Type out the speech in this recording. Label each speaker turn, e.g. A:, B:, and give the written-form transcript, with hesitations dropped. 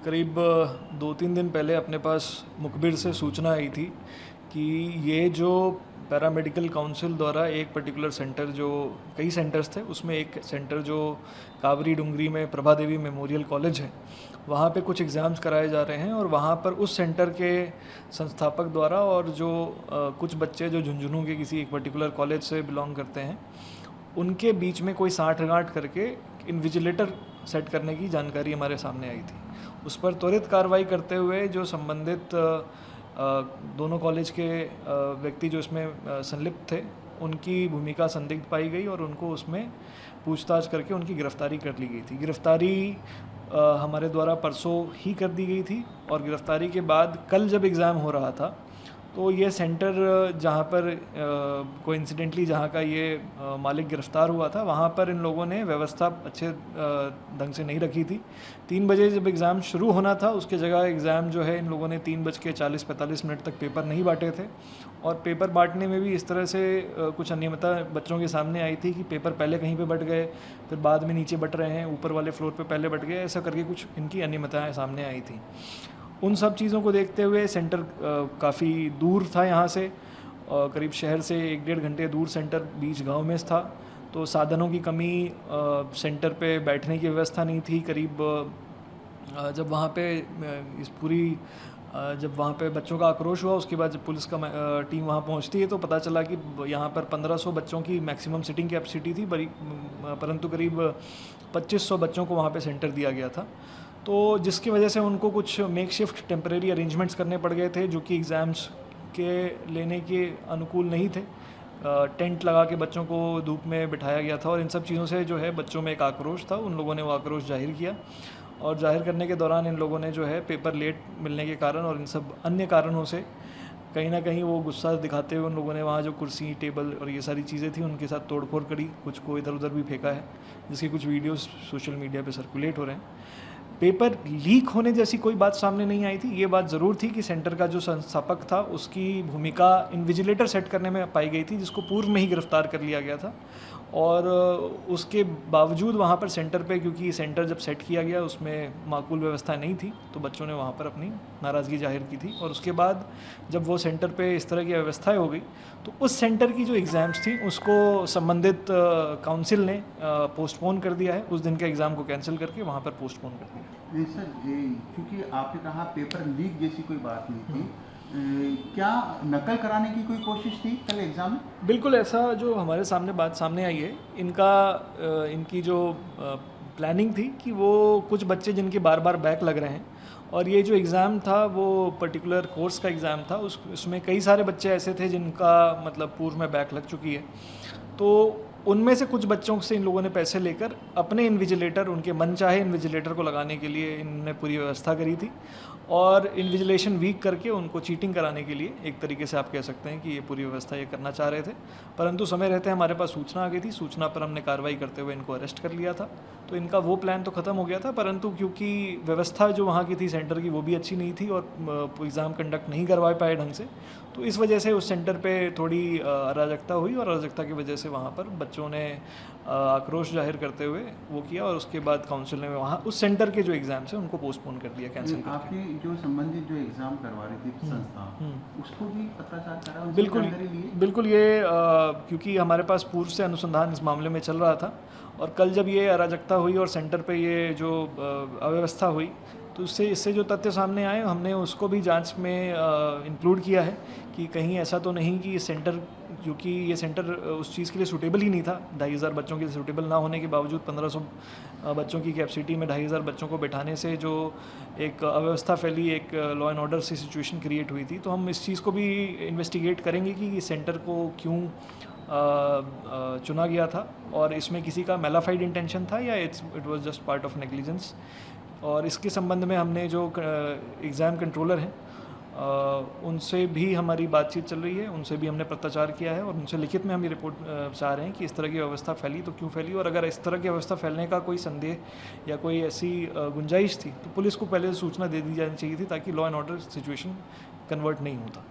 A: करीब 2-3 दिन पहले अपने पास मुखबिर से सूचना आई थी कि ये जो पैरामेडिकल काउंसिल द्वारा एक पर्टिकुलर सेंटर, जो कई सेंटर्स थे उसमें एक सेंटर जो कावरी डुंगरी में प्रभा देवी मेमोरियल कॉलेज है, वहाँ पे कुछ एग्ज़ाम्स कराए जा रहे हैं। और वहाँ पर उस सेंटर के संस्थापक द्वारा और जो कुछ बच्चे जो झुंझुनू के किसी एक पर्टिकुलर कॉलेज से बिलोंग करते हैं, उनके बीच में कोई साँठ-गाँठ करके इन्विजिलेटर सेट करने की जानकारी हमारे सामने आई थी। उस पर त्वरित कार्रवाई करते हुए जो संबंधित दोनों कॉलेज के व्यक्ति जो इसमें संलिप्त थे, उनकी भूमिका संदिग्ध पाई गई और उनको उसमें पूछताछ करके उनकी गिरफ्तारी कर ली गई थी। गिरफ्तारी हमारे द्वारा परसों ही कर दी गई थी और गिरफ्तारी के बाद कल जब एग्ज़ाम हो रहा था तो ये सेंटर जहाँ पर कोइंसिडेंटली जहाँ का ये मालिक गिरफ्तार हुआ था, वहाँ पर इन लोगों ने व्यवस्था अच्छे ढंग से नहीं रखी थी। 3 बजे जब एग्ज़ाम शुरू होना था, उसके जगह एग्ज़ाम जो है इन लोगों ने 3:40-45 तक पेपर नहीं बांटे थे। और पेपर बांटने में भी इस तरह से कुछ अनियमितता बच्चों के सामने आई थी कि पेपर पहले कहीं पे बंट गए, फिर बाद में नीचे बंट रहे हैं, ऊपर वाले फ्लोर पे पहले बंट गए, ऐसा करके कुछ इनकी अनियमितताएँ सामने आई थी। उन सब चीज़ों को देखते हुए सेंटर काफ़ी दूर था यहाँ से, करीब शहर से 1-1.5 घंटे दूर सेंटर बीच गांव में था, तो साधनों की कमी, सेंटर पे बैठने की व्यवस्था नहीं थी। करीब जब वहाँ पे जब वहाँ पे बच्चों का आक्रोश हुआ, उसके बाद जब पुलिस का टीम वहाँ पहुँचती है तो पता चला कि यहाँ पर 1500 बच्चों की मैक्सिमम सिटिंग कैपेसिटी थी, परंतु करीब 2500 बच्चों को वहाँ पे सेंटर दिया गया था। तो जिसकी वजह से उनको कुछ मेक शिफ्ट टेम्परेरी अरेंजमेंट्स करने पड़ गए थे, जो कि एग्ज़ाम्स के लेने के अनुकूल नहीं थे। टेंट लगा के बच्चों को धूप में बिठाया गया था और इन सब चीज़ों से जो है बच्चों में एक आक्रोश था। उन लोगों ने वो आक्रोश जाहिर किया और जाहिर करने के दौरान इन लोगों ने जो है पेपर लेट मिलने के कारण और इन सब अन्य कारणों से कहीं ना कहीं वो गुस्सा दिखाते हुए उन लोगों ने वहाँ जो कुर्सी, टेबल और ये सारी चीज़ें थी उनके साथ तोड़फोड़ करी, कुछ को इधर उधर भी फेंका है, जिसके कुछ वीडियोस सोशल मीडिया पे सर्कुलेट हो रहे हैं। पेपर लीक होने जैसी कोई बात सामने नहीं आई थी। ये बात ज़रूर थी कि सेंटर का जो संस्थापक था उसकी भूमिका इन्विजिलेटर सेट करने में पाई गई थी, जिसको पूर्व में ही गिरफ्तार कर लिया गया था। और उसके बावजूद वहाँ पर सेंटर पे, क्योंकि सेंटर जब सेट किया गया उसमें माकूल व्यवस्था नहीं थी, तो बच्चों ने वहाँ पर अपनी नाराज़गी जाहिर की थी। और उसके बाद जब वो सेंटर पे इस तरह की व्यवस्थाएं हो गई तो उस सेंटर की जो एग्ज़ाम्स थी उसको संबंधित काउंसिल ने पोस्टपोन कर दिया है। उस दिन के एग्ज़ाम को कैंसिल करके वहाँ पर पोस्टपोन कर दिया।
B: नहीं सर, क्योंकि आपने कहा पेपर लीक जैसी कोई बात नहीं थी, क्या नकल कराने की कोई कोशिश थी कल एग्ज़ाम में?
A: बिल्कुल ऐसा जो हमारे सामने बात सामने आई है, इनकी जो प्लानिंग थी कि वो कुछ बच्चे जिनके बार बार बैक लग रहे हैं, और ये जो एग्ज़ाम था वो पर्टिकुलर कोर्स का एग्ज़ाम था, उसमें कई सारे बच्चे ऐसे थे जिनका मतलब पूर्व में बैक लग चुकी है। तो उनमें से कुछ बच्चों से इन लोगों ने पैसे लेकर अपने इन्विजिलेटर, उनके मनचाहे इन्विजिलेटर को लगाने के लिए इन्होंने पूरी व्यवस्था करी थी और इन्विजिलेशन वीक करके उनको चीटिंग कराने के लिए एक तरीके से आप कह सकते हैं कि ये पूरी व्यवस्था ये करना चाह रहे थे। परंतु समय रहते हमारे पास सूचना आ गई थी, सूचना पर हमने कार्रवाई करते हुए इनको अरेस्ट कर लिया था। तो इनका वो प्लान तो ख़त्म हो गया था, परंतु क्योंकि व्यवस्था जो वहाँ की थी सेंटर की वो भी अच्छी नहीं थी और एग्ज़ाम कंडक्ट नहीं करवा पाए ढंग से, तो इस वजह से उस सेंटर पे थोड़ी अराजकता हुई और अराजकता की वजह से वहाँ पर बच्चों ने आक्रोश जाहिर करते हुए वो किया और उसके बाद काउंसिल ने वहाँ उस सेंटर के जो एग्ज़ाम्स हैं उनको पोस्टपोन कर दिया, कैंसिल करके।
B: आपकी जो संबंधित जो एग्ज़ाम करवा रही थी संस्था, उसको भी पत्राचार करा?
A: बिल्कुल ये क्योंकि हमारे पास पूर्व से अनुसंधान इस मामले में चल रहा था और कल जब ये अराजकता हुई और सेंटर पे ये जो अव्यवस्था हुई, तो इससे जो तथ्य सामने आए हमने उसको भी जांच में इंक्लूड किया है कि कहीं ऐसा तो नहीं कि सेंटर, क्योंकि ये सेंटर उस चीज़ के लिए सूटेबल ही नहीं था, 2500 बच्चों के लिए सूटेबल ना होने के बावजूद 1500 बच्चों की कैपेसिटी में 2500 बच्चों को बैठाने से जो एक अव्यवस्था फैली, एक लॉ एंड ऑर्डर सी सिचुएशन क्रिएट हुई थी। तो हम इस चीज़ को भी इन्वेस्टिगेट करेंगे कि इस सेंटर को क्यों चुना गया था और इसमें किसी का मेलाफाइड इंटेंशन था या it was just part of negligence. और इसके संबंध में हमने जो एग्ज़ाम कंट्रोलर हैं उनसे भी हमारी बातचीत चल रही है, उनसे भी हमने पत्राचार किया है और उनसे लिखित में हम ये रिपोर्ट चाह रहे हैं कि इस तरह की व्यवस्था फैली तो क्यों फैली, और अगर इस तरह की व्यवस्था फैलने का कोई संदेह या कोई ऐसी गुंजाइश थी तो पुलिस को पहले सूचना दे दी जानी चाहिए थी ताकि law and order situation convert नहीं होता।